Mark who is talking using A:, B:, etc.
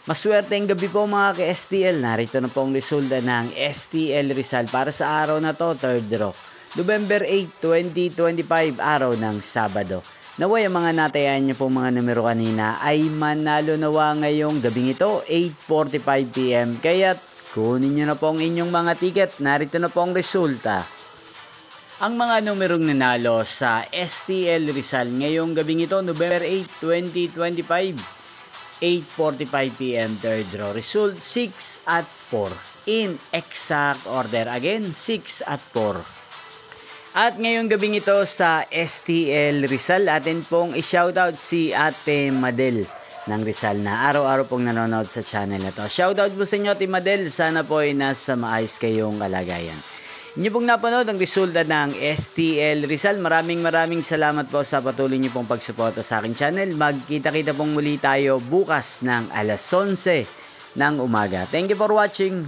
A: Maswerteng gabi po mga ka-STL. Narito na po ang resulta ng STL Rizal para sa araw na to, third draw. November 8, 2025, araw ng Sabado. Naway ang mga natayan niyo po mga numero kanina ay manalo nawa ngayong gabing ito, 8:45 PM. Kaya kunin niyo na po ang inyong mga ticket. Narito na po ang resulta. Ang mga numerong nanalo sa STL Rizal ngayong gabing ito, November 8, 2025, 8:45 PM, third draw. Result 6 at 4. In exact order. Again, 6 at 4. At ngayong gabing ito sa STL Rizal, atin pong i-shoutout si Ate Madel ng Rizal na araw-araw pong nanonood sa channel na to. Shoutout po sa inyo, Ate Madel. Sana po ay nasa maayos kayong kalagayan. Inyo pong napanood ang resulta ng STL Rizal. Maraming salamat po sa patuloy niyo pong pagsuporta sa aking channel. Magkita-kita pong muli tayo bukas ng alas 11 ng umaga. Thank you for watching.